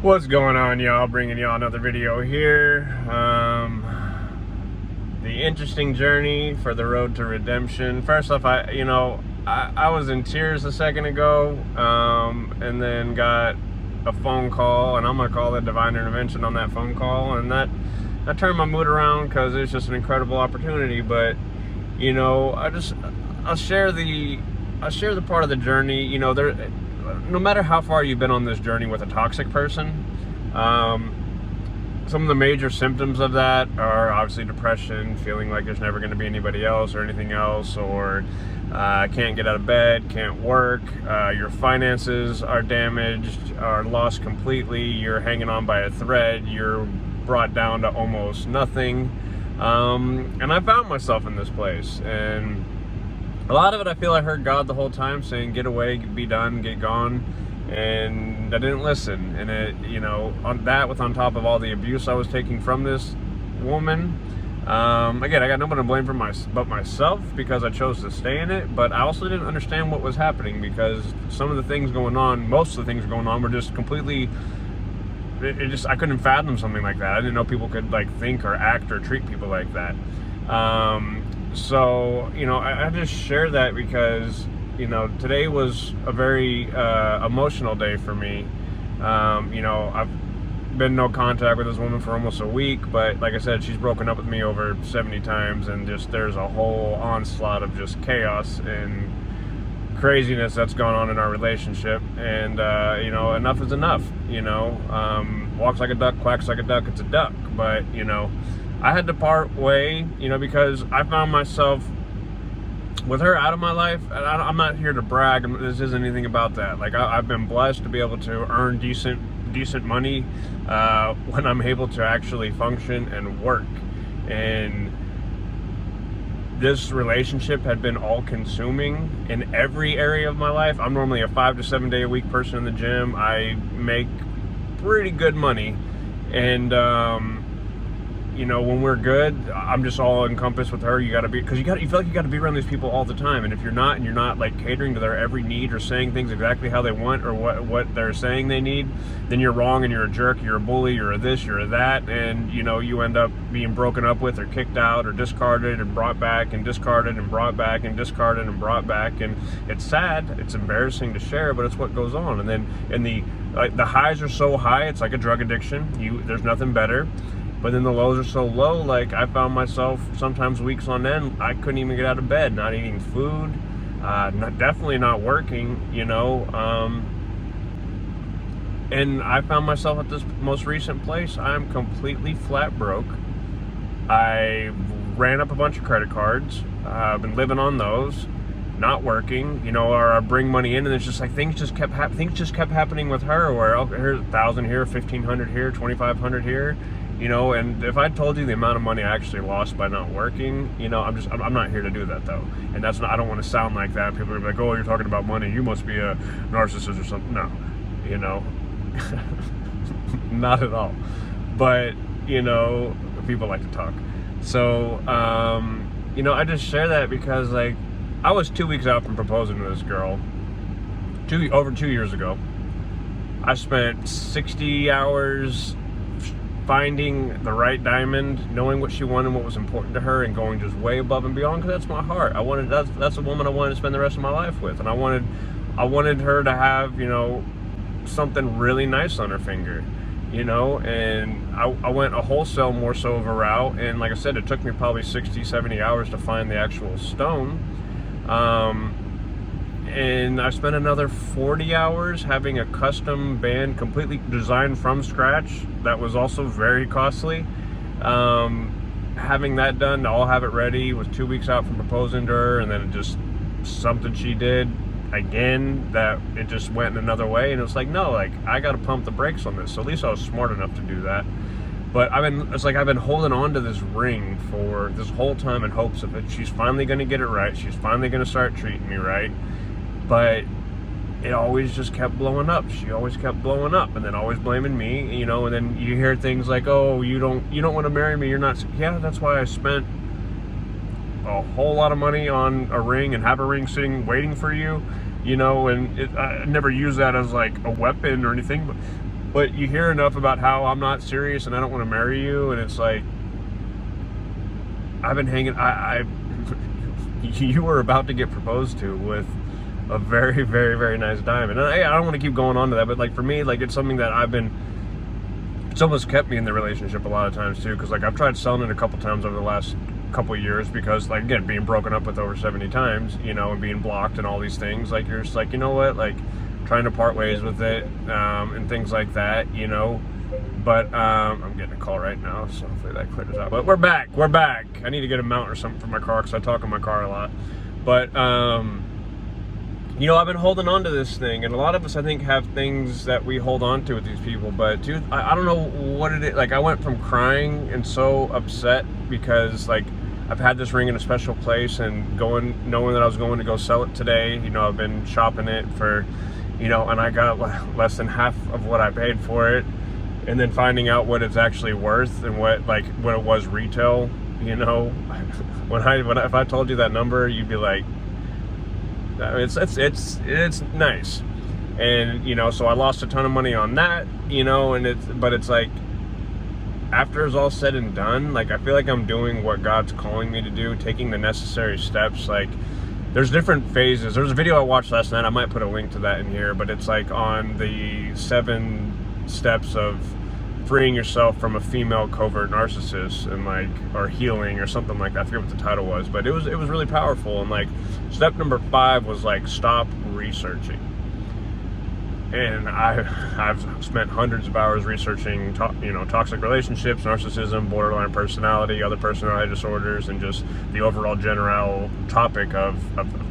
What's going on, y'all? Bringing y'all another video here. The interesting journey for the road to redemption. First off, I was in tears a second ago, and then got a phone call, and I'm gonna call it divine intervention on that phone call, and that turned my mood around because it's just an incredible opportunity. But I'll share the part of the journey. No matter how far you've been on this journey with a toxic person, some of the major symptoms of that are obviously depression, feeling like there's never going to be anybody else or anything else, or can't get out of bed, can't work, your finances are damaged, are lost completely, you're hanging on by a thread, you're brought down to almost nothing. And I found myself in this place, and a lot of it, I feel I heard God the whole time saying, get away, be done, get gone. And I didn't listen. And on top of all the abuse I was taking from this woman, again, I got nobody to blame but myself, because I chose to stay in it. But I also didn't understand what was happening, because some of the things going on, most of the things going on, were just completely, I couldn't fathom something like that. I didn't know people could think or act or treat people like that. So, I just share that because, today was a very emotional day for me. I've been no contact with this woman for almost a week, but like I said, she's broken up with me over 70 times, and there's a whole onslaught of just chaos and craziness that's gone on in our relationship. And, enough is enough, walks like a duck, quacks like a duck, it's a duck. But, I had to part way, because I found myself with her out of my life. And I'm not here to brag. This isn't anything about that. I've been blessed to be able to earn decent money when I'm able to actually function and work. And this relationship had been all-consuming in every area of my life. I'm normally a 5 to 7 day a week person in the gym. I make pretty good money, and when we're good, I'm just all encompassed with her. You feel like you gotta be around these people all the time. And if you're not, and you're not catering to their every need or saying things exactly how they want or what they're saying they need, then you're wrong and you're a jerk, you're a bully, you're a this, you're a that, and you end up being broken up with or kicked out or discarded and brought back and discarded and brought back and discarded and brought back. And it's sad, it's embarrassing to share, but it's what goes on. And then the highs are so high, it's like a drug addiction. There's nothing better. But then the lows are so low, I found myself sometimes weeks on end, I couldn't even get out of bed, not eating food, definitely not working, and I found myself at this most recent place. I'm completely flat broke. I ran up a bunch of credit cards. I've been living on those, not working, or I bring money in, and it's just things just kept happening with her, where here's 1,000 here, 1,500 here, 2,500 here. And if I told you the amount of money I actually lost by not working, I'm not here to do that, though. And I don't want to sound like that. People are like, oh, you're talking about money, you must be a narcissist or something. No, not at all. But, people like to talk. So, I just share that because, I was 2 weeks out from proposing to this girl, over 2 years ago. I spent 60 hours finding the right diamond, knowing what she wanted, what was important to her, and going just way above and beyond, because that's my heart. That's a woman I wanted to spend the rest of my life with, and I wanted her to have something really nice on her finger, and I went a wholesale more so of a route, and like I said, it took me probably 60-70 hours to find the actual stone. And I spent another 40 hours having a custom band completely designed from scratch. That was also very costly. Having that done, I'll have it ready, was 2 weeks out from proposing to her, and then it just, something she did again, that it just went in another way, and it was no, I gotta pump the brakes on this. So at least I was smart enough to do that. But I've been holding on to this ring for this whole time in hopes of it. She's finally gonna get it right. She's finally gonna start treating me right. But it always just kept blowing up. She always kept blowing up, and then always blaming me, and then you hear things like, oh, you don't want to marry me, you're not. Yeah, that's why I spent a whole lot of money on a ring and have a ring sitting waiting for you, and I never use that as a weapon or anything, But you hear enough about how I'm not serious and I don't want to marry you, and it's like, I've been hanging, you were about to get proposed to with a very, very, very nice diamond. And I don't want to keep going on to that, but like for me, like it's something that it's almost kept me in the relationship a lot of times too, because like I've tried selling it a couple times over the last couple of years, because like, again, being broken up with over 70 times, you know, and being blocked and all these things, like you're just like, you know what, like trying to part ways with it, and things like that, you know. But I'm getting a call right now, so hopefully that clears out. But we're back. I need to get a mount or something for my car, because I talk in my car a lot. But you know, I've been holding on to this thing, and a lot of us, I think, have things that we hold on to with these people. But dude, I don't know what it is. Like, I went from crying and so upset because like I've had this ring in a special place, and knowing that I was going to go sell it today. You know, I've been shopping it for, you know, and I got less than half of what I paid for it. And then finding out what it's actually worth and what it was retail, you know, if I told you that number, you'd be like, it's nice. And you know, so I lost a ton of money on that, you know, but it's like, after it's all said and done, like I feel like I'm doing what God's calling me to do, taking the necessary steps. Like, there's different phases. There's a video I watched last night, I might put a link to that in here, but it's like on the 7 steps of freeing yourself from a female covert narcissist, and like, or healing or something like that. I forget what the title was, but it was really powerful. And like, step number 5 was like, stop researching. And I've spent hundreds of hours researching, you know, toxic relationships, narcissism, borderline personality, other personality disorders, and just the overall general topic of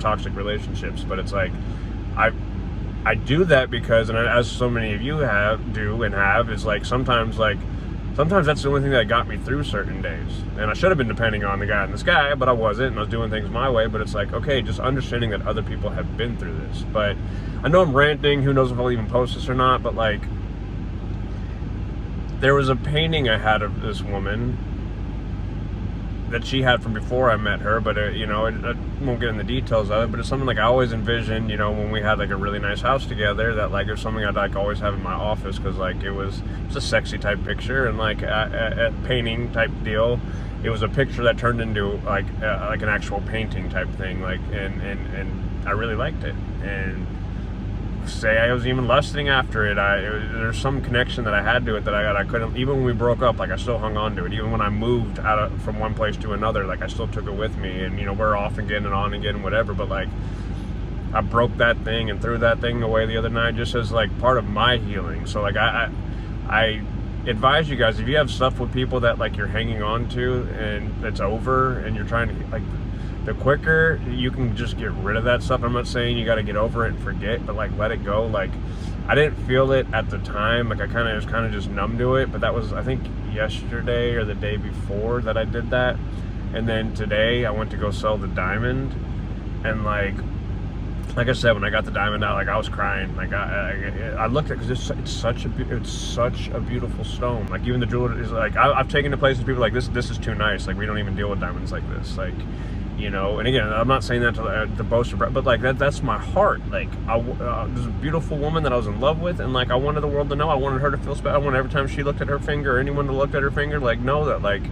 toxic relationships. But it's like, I do that because, and as so many of you have, is like sometimes that's the only thing that got me through certain days. And I should have been depending on the guy in the sky, but I wasn't, and I was doing things my way. But it's like, okay, just understanding that other people have been through this. But I know I'm ranting, who knows if I'll even post this or not, but like, there was a painting I had of this woman that she had from before I met her, but you know, I won't get in the details of it, but it's something like I always envisioned, you know, when we had like a really nice house together, that like it was something I'd like always have in my office, because like it was a sexy type picture, and like a painting type deal. It was a picture that turned into like an actual painting type thing, like, and I really liked it. And say I was even lusting after it. There's some connection that I had to it that I couldn't, even when we broke up, like I still hung on to it. Even when I moved from one place to another, like I still took it with me. And you know, we're off again and on again, whatever. But like, I broke that thing and threw that thing away the other night, just as like part of my healing. So like I advise you guys, if you have stuff with people that like you're hanging on to and it's over, and you're trying to, like, the quicker you can just get rid of that stuff. I'm not saying you got to get over it and forget, but like, let it go. Like, I didn't feel it at the time. Like, I was kind of just numb to it. But that was, I think, yesterday or the day before that I did that. And then today I went to go sell the diamond, and like I said, when I got the diamond out, like I was crying. Like I looked at it, because it's such a beautiful stone. Like, even the jeweler is like, I've taken to places people like, this is too nice. Like, we don't even deal with diamonds like this. Like, you know, and again, I'm not saying that to boast, but like that's my heart. Like, there's a beautiful woman that I was in love with, and like I wanted the world to know. I wanted her to feel special. I wanted every time she looked at her finger, or anyone to look at her finger, like, know that like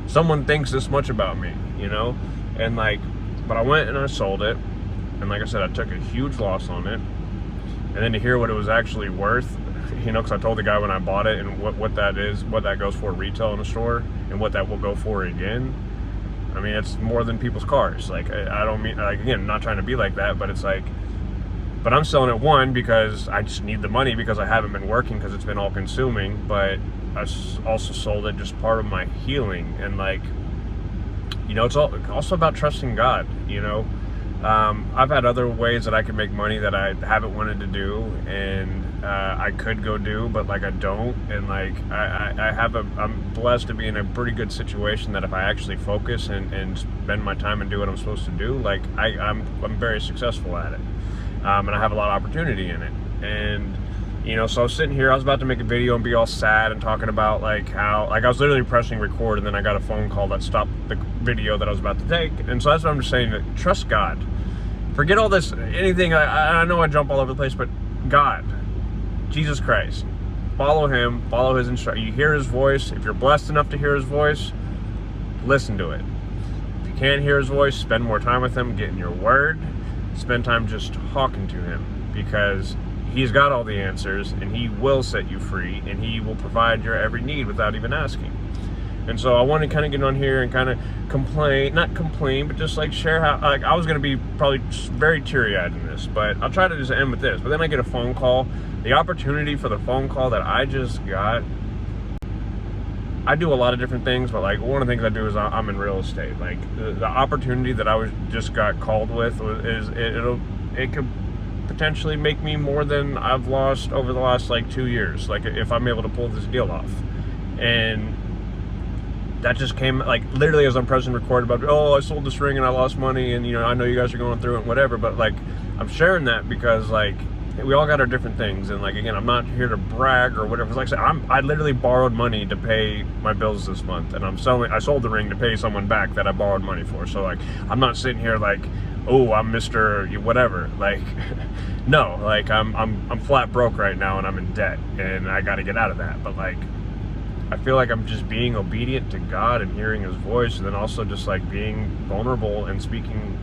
someone thinks this much about me, you know. And like, but I went and I sold it, and like I said, I took a huge loss on it. And then to hear what it was actually worth, you know, because I told the guy when I bought it, and what that is, what that goes for retail in a store, and what that will go for again. I mean, it's more than people's cars. Like, I don't mean, like, again, not trying to be like that, but it's like, but I'm selling it, one, because I just need the money, because I haven't been working, because it's been all consuming. But I also sold it just part of my healing. And like, you know, it's also about trusting God, you know. I've had other ways that I can make money that I haven't wanted to do, and I could go do, but like I don't. And like I'm blessed to be in a pretty good situation that if I actually focus and spend my time and do what I'm supposed to do, like I'm very successful at it, and I have a lot of opportunity in it. And you know, so I was sitting here, I was about to make a video and be all sad and talking about like how, like I was literally pressing record, and then I got a phone call that stopped the video that I was about to take. And so that's what I'm just saying, that trust God. Forget all this, anything, I know I jump all over the place, but God, Jesus Christ, follow him, follow his instruction. You hear his voice. If you're blessed enough to hear his voice, listen to it. If you can't hear his voice, spend more time with him, get in your word, spend time just talking to him, because he's got all the answers, and he will set you free, and he will provide your every need without even asking. And so I want to kind of get on here and kind of not complain, but just like share how, like, I was going to be probably very teary-eyed in this, but I'll try to just end with this. But then I get a phone call. The opportunity for the phone call that I just got, I do a lot of different things, but like one of the things I do is I'm in real estate. Like the opportunity that I just got called with it could potentially make me more than I've lost over the last like 2 years. Like if I'm able to pull this deal off. And that just came like literally as I'm pressing record about, oh, I sold this ring and I lost money, and I know you guys are going through it and whatever, but like I'm sharing that because like we all got our different things, and like again, I'm not here to brag or whatever. Like I said, I literally borrowed money to pay my bills this month, and I sold the ring to pay someone back that I borrowed money for. So like I'm not sitting here like, oh, I'm Mr. whatever. Like no, like I'm flat broke right now and I'm in debt and I got to get out of that. But like I feel like I'm just being obedient to God and hearing his voice, and then also just like being vulnerable and speaking,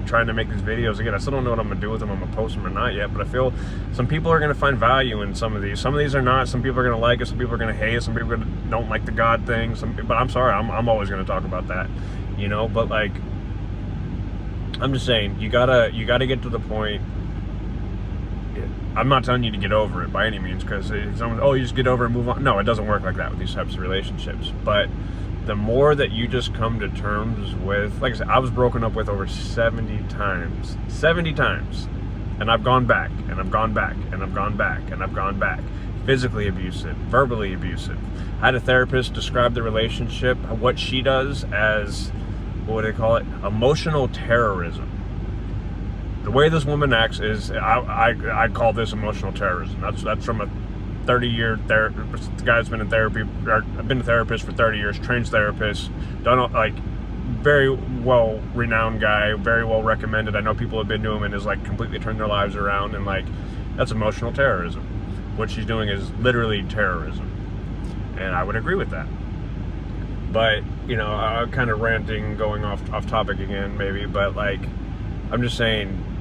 trying to make these videos. Again, I still don't know what I'm gonna do with them. I'm gonna post them or not yet, but I feel some people are gonna find value in some of these. Some of these are not. Some people are gonna like it. Some people are gonna hate it. Some people don't like the God thing. But I'm sorry. I'm always gonna talk about that, But like, I'm just saying, you gotta get to the point. I'm not telling you to get over it by any means, because you just get over it and move on. No, it doesn't work like that with these types of relationships. But the more that you just come to terms with, like I said, I was broken up with over 70 times. 70 times. And I've gone back, and I've gone back, and I've gone back, and I've gone back. Physically abusive, verbally abusive. I had a therapist describe the relationship, what she does, as, what do they call it? Emotional terrorism. The way this woman acts is, I call this emotional terrorism. That's from a 30-year therapist. The guy's been in therapy. I've been a therapist for 30 years, trains therapists, done like very well renowned guy, very well recommended. I know people have been to him and has like completely turned their lives around, and like that's emotional terrorism. What she's doing is literally terrorism, and I would agree with that. But I'm kind of ranting, going off topic again, maybe. But like, I'm just saying.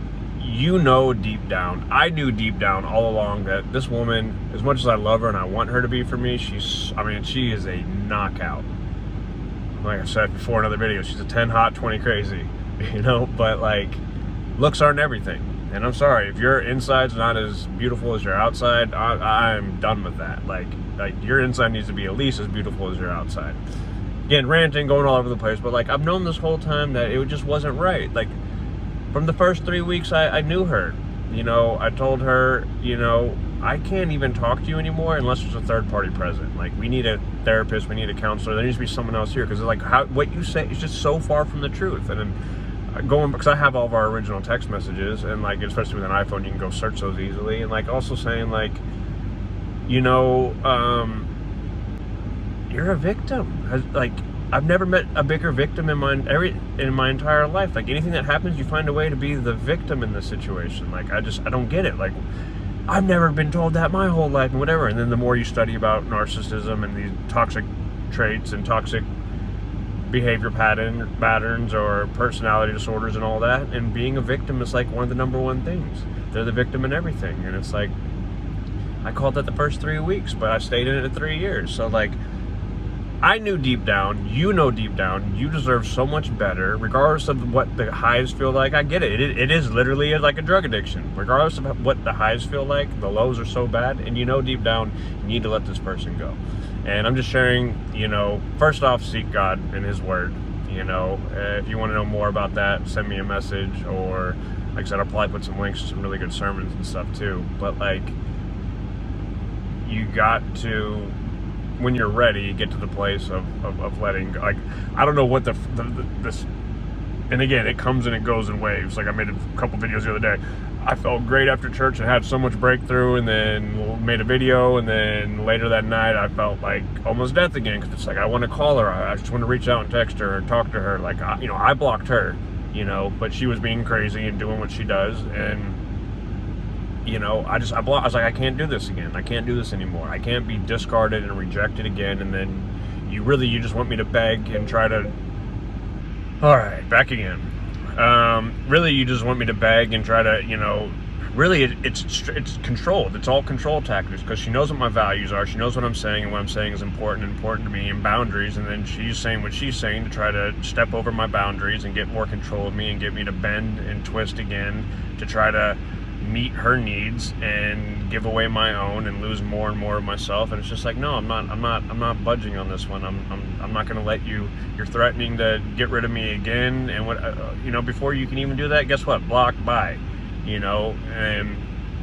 Deep down, I knew deep down all along that this woman, as much as I love her and I want her to be for me, she is a knockout. Like I said before in other videos, she's a 10 hot, 20 crazy, but like, looks aren't everything. And I'm sorry, if your inside's not as beautiful as your outside, I'm done with that. Like your inside needs to be at least as beautiful as your outside. Again, ranting, going all over the place, but like, I've known this whole time that it just wasn't right. Like, from the first 3 weeks I knew her, I told her, I can't even talk to you anymore unless there's a third party present. Like, we need a therapist, we need a counselor, there needs to be someone else here, because like what you say is just so far from the truth. And then because I have all of our original text messages, and like, especially with an iPhone, you can go search those easily. And like, also saying like, you're a victim. Like, I've never met a bigger victim in my entire life. Like, anything that happens, you find a way to be the victim in the situation. Like, I don't get it. Like, I've never been told that my whole life and whatever. And then the more you study about narcissism and these toxic traits and toxic behavior patterns or personality disorders and all that, and being a victim is like one of the number one things. They're the victim in everything. And it's like, I called that the first 3 weeks, but I stayed in it at 3 years. So like, I knew deep down, deep down, you deserve so much better, regardless of what the highs feel like. I get it. It is literally like a drug addiction. Regardless of what the highs feel like, the lows are so bad, and deep down, you need to let this person go. And I'm just sharing, first off, seek God and his word. If you want to know more about that, send me a message, or like I said, I'll probably put some links to some really good sermons and stuff too. But like, you got to, when you're ready, get to the place of letting, like, I don't know what this, and again, it comes and it goes in waves. Like, I made a couple videos the other day. I felt great after church and had so much breakthrough, and then made a video, and then later that night I felt like almost death again, because it's like, I want to call her, I just want to reach out and text her and talk to her. Like, I blocked her, but she was being crazy and doing what she does, and I was like, I can't do this again. I can't do this anymore. I can't be discarded and rejected again. And then you just want me to beg and try to, all right, back again. Really, you just want me to beg and try to, really it's controlled. It's all control tactics, because she knows what my values are. She knows what I'm saying, and what I'm saying is important to me, and boundaries. And then she's saying what she's saying to try to step over my boundaries and get more control of me and get me to bend and twist again to try to meet her needs and give away my own and lose more and more of myself. And it's just like, no, I'm not budging on this one. I'm not going to let you. You're threatening to get rid of me again, and what before you can even do that, guess what? Block, bye.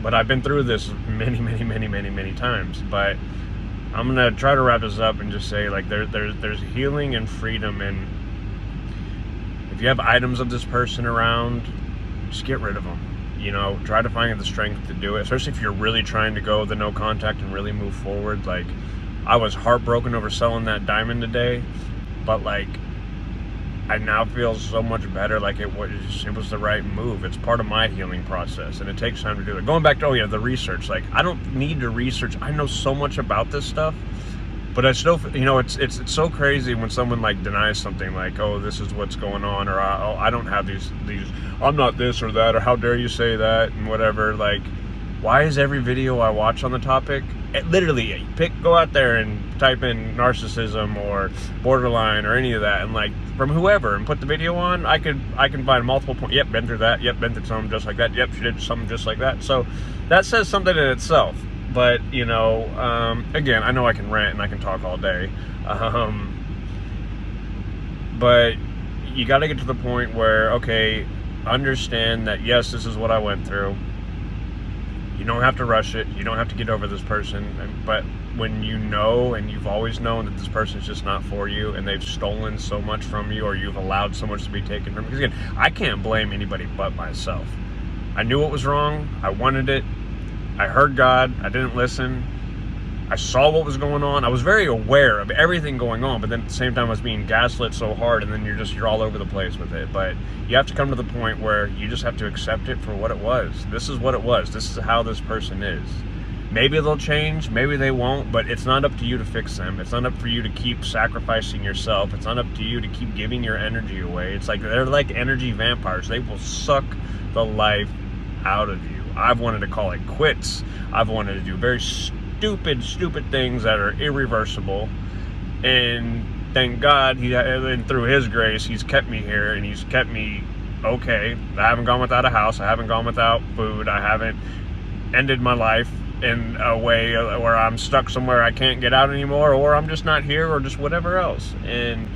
But I've been through this many times. But I'm gonna try to wrap this up and just say, like, there's healing and freedom, and if you have items of this person around, just get rid of them. Try to find the strength to do it, especially if you're really trying to go the no contact and really move forward. Like, I was heartbroken over selling that diamond today, but like, I now feel so much better. Like, it was the right move. It's part of my healing process, and it takes time to do it. Going back to the research. Like, I don't need to research. I know so much about this stuff, but I still, it's so crazy when someone like denies something, like, oh, this is what's going on, or I don't have these. I'm not this or that, or how dare you say that, and whatever. Like, why is every video I watch on the topic, literally go out there and type in narcissism or borderline or any of that, and like, from whoever, and put the video on, I can find multiple points. Yep, been through that. Yep, been through something just like that. Yep, she did something just like that. So that says something in itself. But again, I know I can rant and I can talk all day, but you got to get to the point where, okay, understand that, yes, this is what I went through. You don't have to rush it. You don't have to get over this person. But when you know, and you've always known that this person's just not for you, and they've stolen so much from you, or you've allowed so much to be taken from you. Because again, I can't blame anybody but myself. I knew what was wrong. I wanted it. I heard God. I didn't listen. I saw what was going on. I was very aware of everything going on, but then at the same time I was being gaslit so hard, and then you're all over the place with it. But you have to come to the point where you just have to accept it for what it was. This is what it was. This is how this person is. Maybe they'll change, maybe they won't, but it's not up to you to fix them. It's not up for you to keep sacrificing yourself. It's not up to you to keep giving your energy away. It's like, they're like energy vampires. They will suck the life out of you. I've wanted to call it quits. I've wanted to do very stupid things that are irreversible, and thank God, and through His grace, He's kept me here, and He's kept me okay. I haven't gone without a house. I haven't gone without food. I haven't ended my life in a way where I'm stuck somewhere I can't get out anymore, or I'm just not here, or just whatever else. And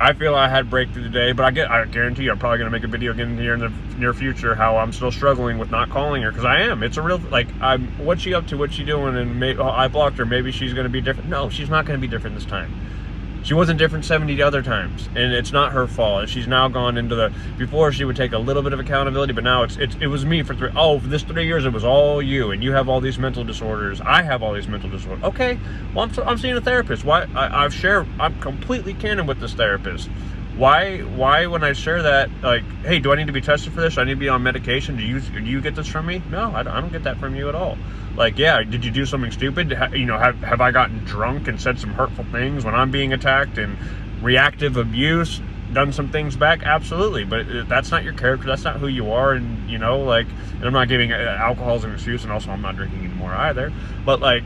I feel I had breakthrough today, but I guarantee you I'm probably going to make a video again here in the near future how I'm still struggling with not calling her, because I am. It's a real, like, what's she up to, what's she doing, and I blocked her, maybe she's going to be different. No, she's not going to be different this time. She wasn't different 70 other times, and it's not her fault. She's now gone into before she would take a little bit of accountability, but now it was me for this 3 years it was all you, and you have all these mental disorders. I have all these mental disorders. Okay, well, I'm seeing a therapist. Why? I'm completely candid with this therapist. Why when I share that, like, hey, do I need to be tested for this? Do I need to be on medication? Do you get this from me? No, I don't get that from you at all. Like, yeah, did you do something stupid? Have I gotten drunk and said some hurtful things when I'm being attacked, and reactive abuse, done some things back? Absolutely, but that's not your character. That's not who you are. And and I'm not giving alcohol as an excuse, and also I'm not drinking anymore either. But like,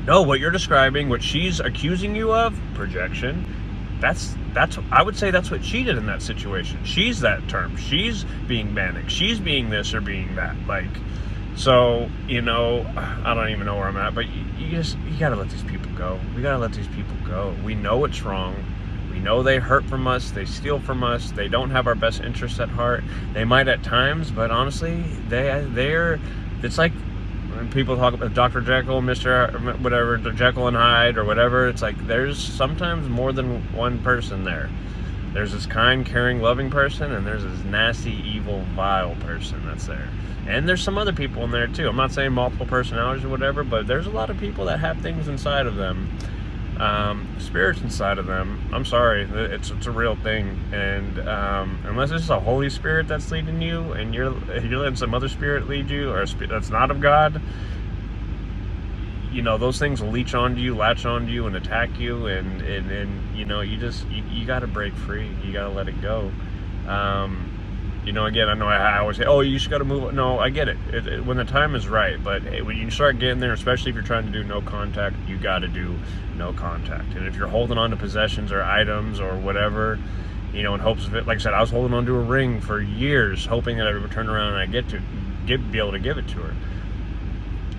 no, what you're describing, what she's accusing you of, projection. That's I would say that's what she did in that situation. She's that term. She's being manic. She's being this or being that. Like, so, I don't even know where I'm at, but you gotta let these people go. We gotta let these people go. We know it's wrong. We know they hurt from us. They steal from us. They don't have our best interests at heart. They might at times, but honestly, it's like when people talk about Dr. Jekyll, Mr. whatever, Jekyll and Hyde or whatever. It's like there's sometimes more than one person there. There's this kind, caring, loving person, and there's this nasty, evil, vile person that's there. And there's some other people in there too. I'm not saying multiple personalities or whatever, but there's a lot of people that have things inside of them spirits inside of them, I'm sorry, it's a real thing. And unless it's a Holy Spirit that's leading you, and you're letting some other spirit lead you, or a spirit that's not of God, those things will leech onto you, latch onto you, and attack you. And you got to break free. You got to let it go. Again, I know I always say, oh, you just got to move. No, I get it. When the time is right. But when you start getting there, especially if you're trying to do no contact, you got to do no contact. And if you're holding on to possessions or items or whatever, in hopes of it, like I said, I was holding on to a ring for years, hoping that I would turn around and be able to give it to her.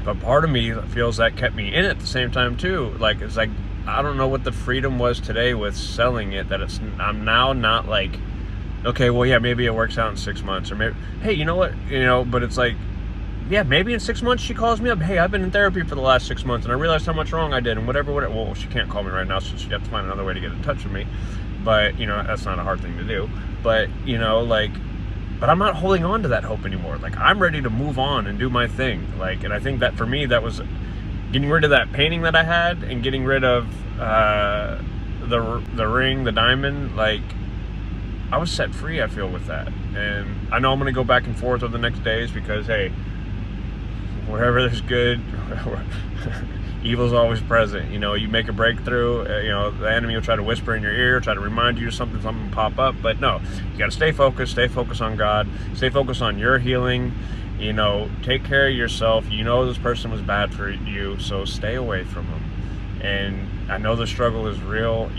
But part of me feels that kept me in it at the same time too. It's like, I don't know what the freedom was today with selling it, that I'm now not like, okay, well, yeah, maybe it works out in 6 months, or maybe, hey, you know what, but it's like, yeah, maybe in 6 months she calls me up, hey, I've been in therapy for the last 6 months, and I realized how much wrong I did, and whatever, well, she can't call me right now, so she have to find another way to get in touch with me, but, that's not a hard thing to do, but, but I'm not holding on to that hope anymore. Like, I'm ready to move on and do my thing, and I think that for me, that was getting rid of that painting that I had, and getting rid of the ring, the diamond. I was set free, I feel, with that. And I know I'm going to go back and forth over the next days, because, hey, wherever there's good, evil's always present. You make a breakthrough, the enemy will try to whisper in your ear, try to remind you of something will pop up. But no, you got to stay focused on God, stay focused on your healing. Take care of yourself. This person was bad for you, so stay away from them. And I know the struggle is real.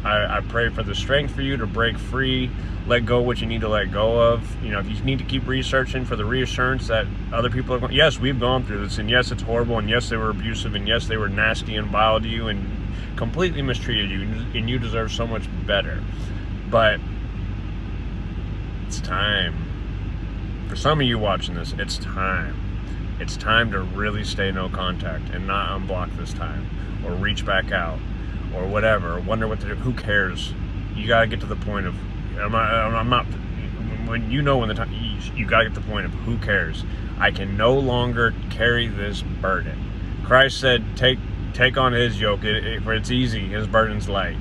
I pray for the strength for you to break free, let go what you need to let go of. If you need to keep researching for the reassurance that other people are going, yes, we've gone through this, and yes, it's horrible, and yes, they were abusive, and yes, they were nasty and vile to you and completely mistreated you, and you deserve so much better. But it's time. For some of you watching this, it's time. It's time to really stay no contact and not unblock this time, or reach back out, or whatever, or wonder what to do. Who cares? You got to get to the point of, I'm not, when when the time, you got to get to the point of who cares. I can no longer carry this burden. Christ said, take on his yoke, for it's easy, his burden's light.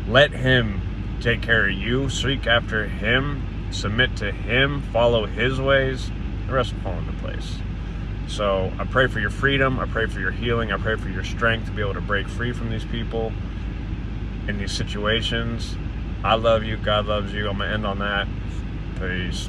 Let him take care of you, seek after him, submit to him, follow his ways, the rest will fall into place. So I pray for your freedom, I pray for your healing, I pray for your strength to be able to break free from these people in these situations. I love you, God loves you. I'm going to end on that. Peace.